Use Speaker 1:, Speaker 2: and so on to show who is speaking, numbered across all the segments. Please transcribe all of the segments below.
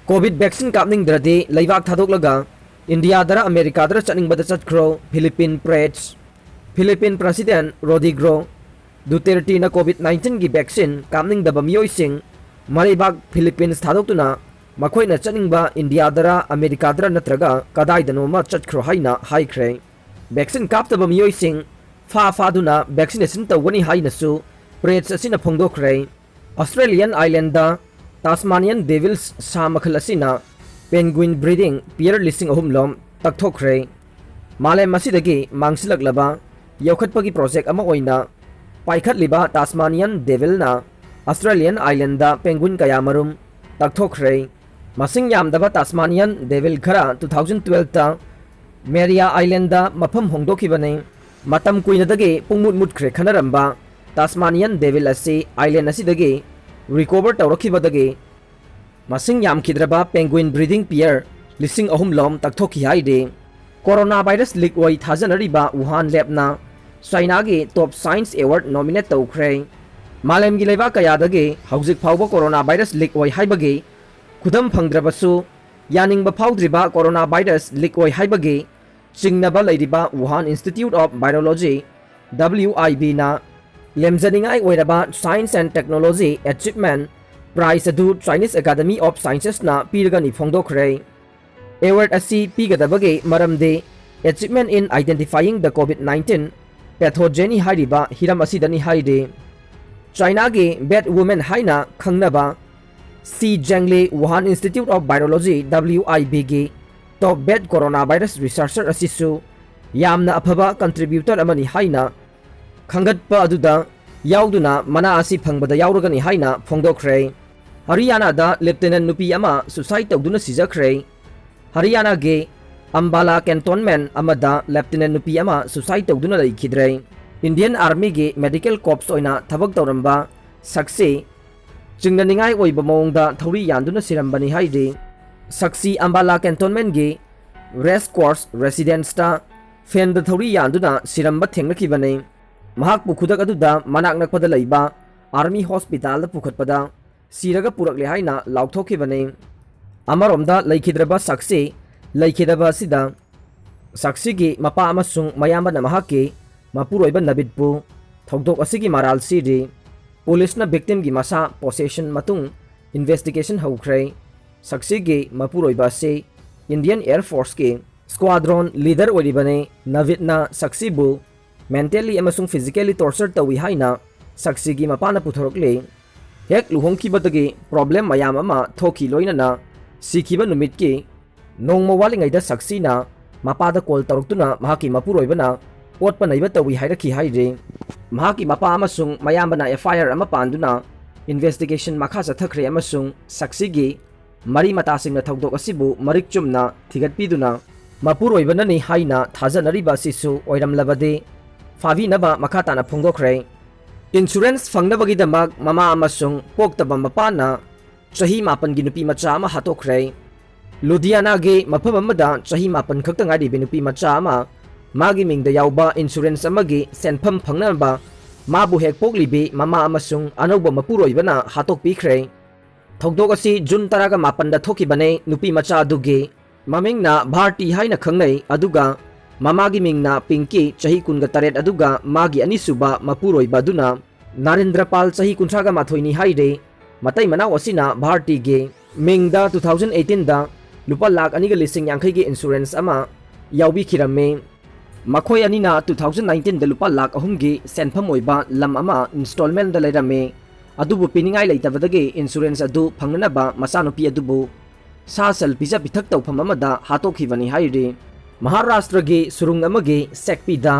Speaker 1: Covid vaccine कापनिंगद्रदि लैबाक थादोक्लगा इंडियादरा अमेरिकादरा चटनिंगबदा चटख्रो फिलिपीन प्रेसिडेंट रोड्रिगो दुटेर्टी ना कोविड-19 की वैक्सीन कापनिंगदबा मियोइसिंग मरैबाक फिलिपीन्स थादोक्तुना मखोइना चटनिंगबा इंडियादरा अमेरिकादरा नत्रगा कदाइदनोमा चटख्रो हाइना हाइख्रे वैक्सीन कापतबा मियोइसिंग फादुना वैक्सीनेशन तौगनी हाइनसु प्रेस असिना फोंदोख्रे ऑस्ट्रेलियन आइलैंड तास्मानियन डेविल्स सा मखल असिना पेंगुइन ब्रीडिंग पियर लिसिंग अहुमलोम तकथोख्रे मालेम मसिदगी मांगसिलकलबा यौखटपगी प्रोजेक्ट अमा ओइना पाइखटलिबा तास्मानियन डेविलना ऑस्ट्रेलियन आइलैंड पेंगुइन कयामरुम तकथोख्रे मसिंग यामदबा तास्मानियन डेविल खरा 2012 ता मेरिया आइलैंड मफम होंदोखिबने मतम कुइनदगी पुंगमुट मुटख्रे खनरंबा तास्मानियन डेविल असि island असिदगी recover तौरखिबदगी मसिंग यामखिद्रबा penguin breeding pair लिसिंग अहुमलोम तकथोखि हाइदे कोरोना वायरस लीक ओइ थाजनरिबा वुहान लैबना चाइना की टॉप साइंस अवार्ड नॉमिनेट तौख्रे मालेम की लेबा कयादगी हौजिक फाउबा कोरोना वायरस लीक ओइ हाइबगी खुदम फंगद्रबसु यानिंगबा फाउद्रिबा कोरोना वायरस लीक ओइ हाइबगी चिंगनबा लैरिबा Wuhan Institute of Virology WIB ना लेमजनिंगाई ओइरबा science and technology achievement prize अदु चाइनीज एकेडमी ऑफ साइंसेस ना पीरगनी फोंदोख्रे अवार्ड असि पीगदबगे मरमदे अचीवमेंट इन आइडेंटिफाइंग द कोविड-19 पैथोजेनी हाइरिबा हिरम असिदनी हाइदे चाइना के बेड वुमेन हाइना खंगनबा Shi Zhengli Wuhan Institute of Virology WIB की top bat corona virus researcher असिसु यामना अफबा कंट्रीब्यूटर अमनी हाइना खंगतपा अदुदा याउदुना मना असि फंगबदा याउरगनी हाइना फोंदोख्रे हरियाणा दा लेफ्टिनेंट नुपी अमा सुसाइड तौदुना सिजख्रे हरियाणा के अंबाला कैंटोनमेंट अमदा लेफ्टिनेंट नुपी अमा सुसाइड तौदुना लैखिद्रे इंडियन आर्मी के मेडिकल कॉप्स ओइना थबक तौरंबा सक्से चिंगनिंगाई ओइबा मओंगदा थौरी यानदुना सिरंबनी हाइदे सक्सी अंबाला कैंटोनमेंट के रेस कोर्स रेसिडेंसता फेन द थौरी यानदुना सिरंबा थेंगनखिबने महाक पुखुदक अदुदा मनाक नकपदा लैबा आर्मी हॉस्पिटल पुखतपदा सिरगा पुरकले हाइना लाउथोखिबने अमरोमदा लैखिद्रबा सक्से लैखिदबा सिदा सक्सी की मपा अमसुंग मयामबना महाके मपुरोइबा नबिदपु थौदोक असिगी माराल सिदि पुलिसना विक्टिम की मसा पोसेशन मतुंग इन्वेस्टिगेशन हौख्रे सक्सी की मपुरोइबा से इंडियन एयर फोर्स के स्क्वाड्रन लीडर ओइरिबने नविदना सक्सीबु मेंटली अमसुंग फिजिकली टॉर्चर तवी हाइना सक्सी की मपाना पुथोरकले हेक लुहोंखिबदगी प्रॉब्लम मयाम अमा थोखि लोइनना सिखिबा नुमित की नोंगमा वालिंगैदा सक्सीना मपादा कॉल तौरक्तुना महाकी मपुरोइबना ओटपा नैबा तवी हाइरखि हाइदे महाकी मपा अमसुंग मयामबना FIR अमा पांदुना इन्वेस्टिगेशन मखा चथखरे अमसुंग सक्सीगी मरी मतासिंगना थौदोक असिबु मरिक चुमना थिगतपिदुना मपुरोइबननि हाइना थाजनरिबा सिसु ओइरमलबदे फाबिनबा मखाताना फोंदोख्रे इंश्योरेंस फंगनबगिदमक ममा अमसुंग पोक्तबा मपाना चही मापन की नुपी मचा अमा हातोख्रे लुधियाना के मफम अमदा चही मापन खक्तंगारी नुपी मचा अमा मागी मिंगदा याउबा इंश्योरेंस अमगी सेनफम फंगनबा माबु हेक पोगलिबी ममा अमसुंग अनौबा मपुरोइबना हातोकपिख्रे थौदोक असि जून 10 मापन थोखिबने नुपी मचा अदुगे ममिंगना भारती हाइना खंगनै अदुगा ममागी मिंगना पिंकी चही 18 अदुगा मागी अनिसुबा मपुरोइबा दुना नरेंद्रपाल चही 38 हाइदे मतै मनाव असिना भारती गे मिंगदा 2018 दा लुपा लाख 2,50,000 की इंश्योरेंस अमा याउबी खिरमे मखोय अनिना 2019 दा लुपा लाख 3 की सेनफम ओइबा लम अमा इंस्टॉलमेंट दा लेरमे अदुबु पिनिंगाई लेतबदगे इंश्योरेंस अदु फंगनबा मसानुपी अदुबु सासल पिजा पिथक तौफम अमदा हातोखिबनी हाइदे महाराष्ट्र की सुरुंग अमगी सेक्पीदा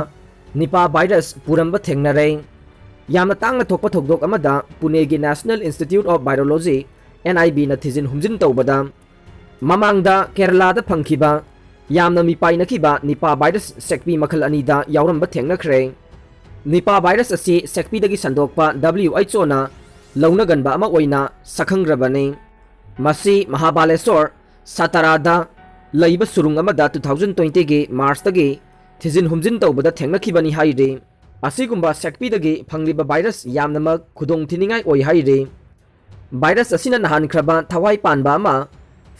Speaker 1: निपा वायरस पुरंब थेंगनरे यामना तांगना थोकपा थोकदोक अमदा पुणे की national institute of virology NIB ना थिजिन हुमजिन तौबदा ममांगदा केरला दा फंखिबा यामना मिपाइनखिबा निपा वायरस सेक्पी मखल अनीदा यावरंबा थेंगनखरे निपा वायरस असि सेक्पीदगी संदोकपा WHO ना लौनगनबा अमा ओइना सखंग्रबने मसी महाबालेश्वर सतारादा लैब सुरुंग अमदा 2020 के मार्च तगे थिजिन हुमजिन तौबदा थेंगनखिबनी हाइदे असिगुंबा सेक्पीदगी फंगलिबा वायरस यामनमक खुदोंग थिनिंगाई ओइ हाइदे वायरस असिना नहानख्रबा थवाई पानबा अमा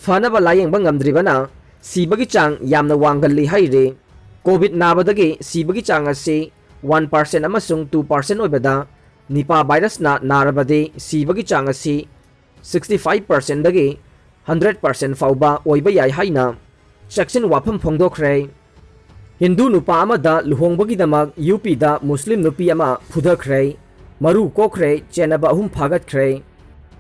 Speaker 1: ꯐꯅꯕ ꯂꯥꯌꯦꯡꯕ ꯉꯝꯗ꯭ꯔꯤꯕꯅ ꯁꯤꯕꯒꯤ ꯆꯥꯡ ꯌꯥꯝꯅ ꯋꯥꯡꯒꯜꯂꯤ ꯍꯥꯏꯔꯤ꯫ ꯀꯣꯚꯤꯗ ꯅꯥꯕꯗꯒꯤ ꯁꯤꯕꯒꯤ ꯆꯥꯡ ꯑꯁꯤ 1% ꯑꯃꯁꯨꯡ 2% ꯑꯣꯏꯕꯗ ꯅꯤꯄꯥ ꯚꯥꯏꯔꯁꯅ ꯅꯥꯔꯕꯗꯤ ꯁꯤꯕꯒꯤ ꯆꯥꯡ ꯑꯁꯤ 65%ꯗꯒꯤ 100% ꯐꯥꯎꯕ ꯑꯣꯏꯕ ꯌꯥꯏ ꯍꯥꯏꯅ ꯆꯦꯛꯁꯤꯟ ꯋꯥꯐꯝ ꯐꯣꯡꯗꯣꯛꯈ꯭ꯔꯦ꯫ ꯍꯤꯟꯗꯨ ꯅꯨꯄꯥ ꯑꯃꯗ ꯂꯨꯍꯣꯡꯕꯒꯤꯗꯃꯛ ꯌꯨꯄꯤꯗ ꯃꯨꯁꯂꯤꯝ ꯅꯨꯄꯤ ꯑꯃ ꯐꯨꯊꯈ꯭ꯔꯦ, ꯃꯔꯨ ꯀꯣꯛꯈ꯭ꯔꯦ, ꯆꯦꯟꯅꯕ 3 ꯐꯥꯒꯠꯈ꯭ꯔꯦ꯫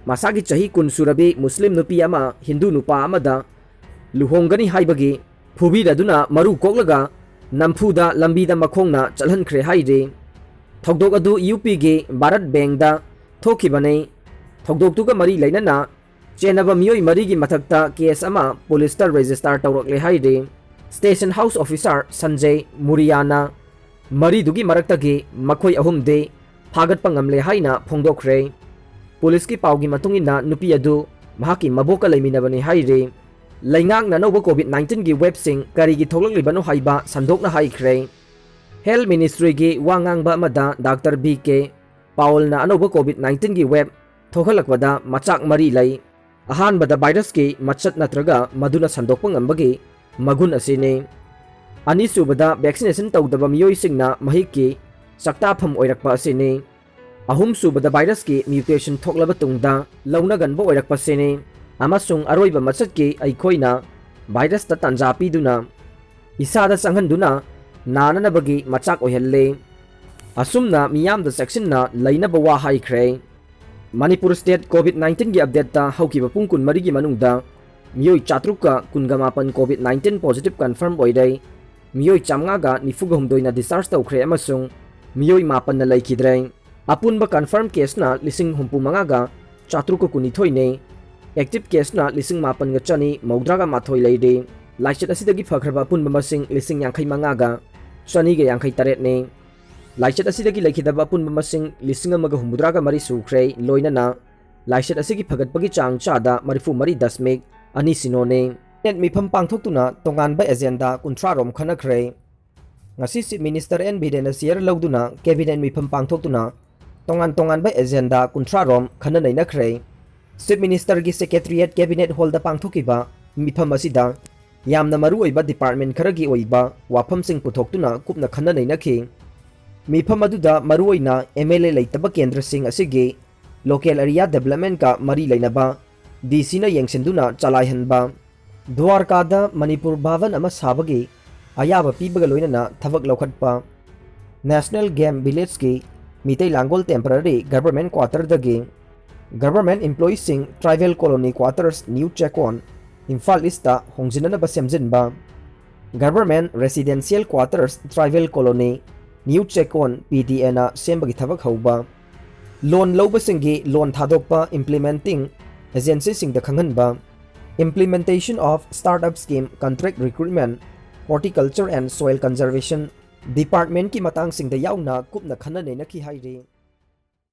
Speaker 1: ꯃꯁꯥꯒꯤ ꯆꯍꯤ 10 ꯁꯨꯔꯕꯤ ꯃꯨꯁꯂꯤꯝ ꯅꯨꯄꯤ ꯑꯃ ꯍꯤꯟꯗꯨ ꯅꯨꯄꯥ ꯑꯃꯗ ꯂꯨꯍꯣꯡꯒꯅꯤ ꯍꯥꯏꯕꯒꯤ ꯐꯨꯕꯤꯔꯗꯨꯅ ꯃꯔꯨ ꯀꯣꯛꯂꯒ ꯅꯝꯐꯨꯗ ꯂꯝꯕꯤꯗ ꯃꯈꯣꯡꯅ ꯆꯠꯍꯟꯈ꯭ꯔꯦ ꯍꯥꯏꯔꯤ꯫ ꯊꯧꯗꯣꯛ ꯑꯗꯨ ꯌꯨꯄꯤꯒꯤ ꯚꯥꯔꯠ ꯕꯦꯡꯗ ꯊꯣꯛꯈꯤꯕꯅꯤ꯫ ꯊꯧꯗꯣꯛꯇꯨꯒ ꯃꯔꯤ ꯂꯩꯅꯅ ꯆꯦꯟꯅꯕ ꯃꯤꯑꯣꯏ 4ꯒꯤ ꯃꯊꯛꯇ ꯀꯦꯁ ꯑꯃ ꯄꯨꯂꯤꯁꯇ ꯔꯦꯖꯤꯁꯇꯥꯔ ꯇꯧꯔꯛꯂꯦ ꯍꯥꯏꯔꯤ꯫ ꯁ꯭ꯇꯦꯁꯟ ꯍꯥꯎꯁ ꯑꯣꯐꯤꯁꯥꯔ ꯁꯟꯖꯦ ꯃꯨꯔꯤꯌꯥꯅ ꯃꯔꯤꯗꯨꯒꯤ ꯃꯔꯛꯇꯒꯤ ꯃꯈꯣꯏ 3ꯗꯤ ꯐꯥꯒꯠꯄ ꯉꯝꯂꯦ ꯍꯥꯏꯅ ꯐꯣꯡꯗꯣꯛꯈ꯭ꯔꯦ꯫ ꯄꯨꯂꯤꯁꯀꯤ ꯄꯥꯎꯒꯤ ꯃꯇꯨꯡ ꯏꯟꯅ ꯅꯨꯄꯤ ꯑꯗꯨ ꯃꯍꯥꯛꯀꯤ ꯃꯕꯣꯛꯀ ꯂꯩꯃꯤꯟꯅꯕꯅꯤ ꯍꯥꯏꯔꯤ꯫ ꯂꯩꯉꯥꯛꯅ ꯑꯅꯧꯕ ꯀꯣꯚꯤꯗ-19ꯒꯤ ꯋꯦꯕꯁꯤꯡ ꯀꯔꯤꯒꯤ ꯊꯣꯛꯂꯛꯂꯤꯕꯅꯣ ꯍꯥꯏꯕ ꯁꯟꯗꯣꯛꯅ ꯍꯥꯏꯈ꯭ꯔꯦ꯫ ꯍꯦꯜꯊ ꯃꯤꯅꯤꯁꯇ꯭ꯔꯤꯒꯤ ꯋꯥ ꯉꯥꯡꯕ ꯑꯃꯗ ꯗꯥꯛꯇꯔ ꯕꯤ.ꯀꯦ. ꯄꯥꯎꯜꯅ ꯑꯅꯧꯕ ꯀꯣꯚꯤꯗ-19ꯒꯤ ꯋꯦꯕ ꯊꯣꯛꯍꯜꯂꯛꯄꯗ ꯃꯆꯥꯛ 4 ꯂꯩ꯫ ꯑꯍꯥꯟꯕꯗ ꯚꯥꯏꯔꯁꯀꯤ ꯃꯆꯠ ꯅꯠꯇ꯭ꯔꯒ ꯃꯗꯨꯅ ꯁꯟꯗꯣꯛꯄ ꯉꯝꯕꯒꯤ ꯃꯒꯨꯟ ꯑꯁꯤꯅꯤ꯫ ꯑꯅꯤꯁꯨꯕꯗ ꯚꯦꯛꯁꯤꯅꯦꯁꯟ ꯇꯧꯗꯕ ꯃꯤꯑꯣꯏꯁꯤꯡꯅ ꯃꯍꯤꯛꯀꯤ ꯆꯥꯛꯇꯥꯐꯝ ꯑꯣꯏꯔꯛꯄ ꯑꯁꯤꯅꯤ꯫ ꯑꯍꯨꯝꯁꯨꯕꯗ ꯚꯥꯏꯔꯁꯀꯤ ꯃ꯭ꯌꯨꯇꯦꯁꯟ ꯊꯣꯛꯂꯕ ꯇꯨꯡꯗ ꯂꯧꯅꯒꯟꯕ ꯑꯣꯏꯔꯛꯄꯁꯤꯅꯤ꯫ ꯑꯃꯁꯨꯡ ꯑꯔꯣꯏꯕ ꯃꯆꯠꯀꯤ ꯑꯩꯈꯣꯏꯅ ꯚꯥꯏꯔꯁꯇ ꯇꯥꯟꯖꯥ ꯄꯤꯗꯨꯅ ꯏꯁꯥꯗ ꯆꯪꯍꯟꯗꯨꯅ ꯅꯥꯅꯅꯕꯒꯤ ꯃꯆꯥꯛ ꯑꯣꯏꯍꯜꯂꯤ꯫ ꯑꯁꯨꯝꯅ ꯃꯤꯌꯥꯝꯗ ꯆꯦꯛꯁꯤꯟꯅ ꯂꯩꯅꯕ ꯋꯥ ꯍꯥꯏꯈ꯭ꯔꯦ꯫ ꯃꯅꯤꯄꯨꯔ ꯁ꯭ꯇꯦꯠ ꯀꯣꯚꯤꯗ-19ꯒꯤ ꯑꯞꯗꯦꯠꯇ ꯍꯧꯈꯤꯕ ꯄꯨꯡ 24ꯒꯤ ꯃꯅꯨꯡꯗ ꯃꯤꯑꯣꯏ 719 ꯀꯣꯚꯤꯗ-19 ꯄꯣꯖꯤꯇꯤꯚ ꯀꯟꯐꯥꯔꯝ ꯑꯣꯏꯔꯦ꯫ ꯃꯤꯑꯣꯏ 594ꯅ ꯗꯤꯁꯆꯥꯔꯖ ꯇꯧꯈ꯭ꯔꯦ ꯑꯃꯁꯨꯡ ꯃꯤꯑꯣꯏ 9ꯅ ꯂꯩꯈꯤꯗ꯭ꯔꯦ꯫ ꯑꯄꯨꯟꯕ ꯀꯟꯐꯥꯔꯝ ꯀꯦꯁꯅ 75,719ꯅꯤ꯫ ꯑꯦꯛꯇꯤꯚ ꯀꯦꯁꯅ 8,992 ꯂꯩꯔꯤ꯫ ꯂꯥꯏꯆꯠ ꯑꯁꯤꯗꯒꯤ ꯐꯈ꯭ꯔꯕ ꯑꯄꯨꯟꯕ ꯃꯁꯤꯡ 55,138ꯅꯤ꯫ ꯂꯥꯏꯆꯠ ꯑꯁꯤꯗꯒꯤ ꯂꯩꯈꯤꯗꯕ ꯑꯄꯨꯟꯕ ꯃꯁꯤꯡ 1,053 ꯁꯨꯈ꯭ꯔꯦ꯫ ꯂꯣꯏꯅꯅ ꯂꯥꯏꯆꯠ ꯑꯁꯤꯒꯤ ꯐꯒꯠꯄꯒꯤ ꯆꯥꯡ ꯆꯥꯗ 64.20ꯅꯤ꯫ ꯀꯦꯕꯤꯅꯦꯠ ꯃꯤꯐꯝ ꯄꯥꯡꯊꯣꯛꯇꯨꯅ ꯇꯣꯉꯥꯟꯕ ꯑꯦꯖꯦꯟꯗꯥ 30 ꯔꯣꯝ ꯈꯟꯅꯈ꯭ꯔꯦ꯫ ꯉꯁꯤ ꯆꯤꯞ ꯃꯤꯅꯤꯁꯇꯔ ꯑꯦꯟ ꯕꯤꯔꯦꯟꯅ ꯆꯤꯌꯔ ꯂꯧꯗꯨꯅ ꯀꯦꯕꯤꯅꯦꯠ ꯃꯤꯐꯝ ꯄꯥꯡꯊꯣꯛꯇꯨꯅ ꯇꯣꯉꯥꯟꯕ ꯑꯦꯖꯦꯟꯗꯥ 30 ꯔꯣꯝ ꯈꯟꯅ ꯅꯩꯅꯈ꯭ꯔꯦ꯫ ꯆꯤꯞ ꯃꯤꯅꯤꯁꯇꯔꯒꯤ ꯁꯦꯀ꯭ꯔꯦꯇꯔꯤꯌꯦꯠ ꯀꯦꯕꯤꯅꯦꯠ ꯍꯣꯜꯗ ꯄꯥꯡꯊꯣꯛꯈꯤꯕ ꯃꯤꯐꯝ ꯑꯁꯤꯗ ꯌꯥꯝꯅ ꯃꯔꯨꯑꯣꯏꯕ ꯗꯤꯄꯥꯔꯠꯃꯦꯟꯠ ꯈꯔꯒꯤ ꯑꯣꯏꯕ ꯋꯥꯐꯝꯁꯤꯡ ꯄꯨꯊꯣꯛꯇꯨꯅ ꯀꯨꯞꯅ ꯈꯟꯅ ꯅꯩꯅꯈꯤ꯫ ꯃꯤꯐꯝ ꯑꯗꯨꯗ ꯃꯔꯨꯑꯣꯏꯅ MLA ꯂꯩꯇꯕ ꯀꯦꯟꯗ꯭ꯔꯁꯤꯡ ꯑꯁꯤꯒꯤ ꯂꯣꯀꯦꯜ ꯑꯦꯔꯤꯌꯥ ꯗꯦꯚꯂꯞꯃꯦꯟꯠꯀ ꯃꯔꯤ ꯂꯩꯅꯕ ꯗꯤꯁꯤꯅ ꯌꯦꯡꯁꯤꯟꯗꯨꯅ ꯆꯂꯥꯏꯍꯟꯕ, ꯗ꯭ꯋꯥꯔꯀꯥꯗ ꯃꯅꯤꯄꯨꯔ ꯚꯥꯕꯟ ꯑꯃ ꯁꯥꯕꯒꯤ ꯑꯌꯥꯕ ꯄꯤꯕꯒ ꯂꯣꯏꯅꯅ ꯊꯕꯛ ꯂꯧꯈꯠꯄ, ꯅꯦꯁꯅꯦꯜ ꯒꯦꯝ ꯚꯤꯂꯦꯖꯀꯤ ꯃꯤꯇꯩ ꯂꯥꯡꯒꯣꯜ ꯇꯦꯝꯄꯔꯔꯤ ꯒꯚꯔꯟꯃꯦꯟꯠ ꯀ꯭ꯋꯥꯇꯔꯗꯒꯤ ꯒꯚꯔꯟꯃꯦꯟꯠ ꯏꯝꯄ꯭ꯂꯣꯌꯤꯁꯤꯡ tribal colony quarters new Checkon Imphal East ꯍꯣꯡꯖꯤꯟꯅꯅꯕ ꯁꯦꯝꯖꯤꯟꯕ, government residential quarters tribal colony new Checkon PDAꯅ ꯁꯦꯝꯕꯒꯤ ꯊꯕꯛ ꯍꯧꯕ, ꯂꯣꯟ ꯂꯧꯕꯁꯤꯡꯒꯤ ꯂꯣꯟ ꯊꯥꯗꯣꯛꯄ ꯏꯝꯄ꯭ꯂꯤꯃꯦꯟꯇꯤꯡ ꯑꯦꯖꯦꯟꯁꯤꯁꯤꯡꯗ ꯈꯪꯍꯟꯕ, implementation of startup scheme contract recruitment, horticulture and soil conservation ꯗꯤꯄꯥꯔꯠꯃꯦꯟꯠꯀꯤ ꯃꯇꯥꯡꯁꯤꯡꯗ ꯌꯥꯎꯅ ꯀꯨꯞꯅ ꯈꯟꯅ ꯅꯩꯅꯈꯤ ꯍꯥꯏꯔꯤ꯫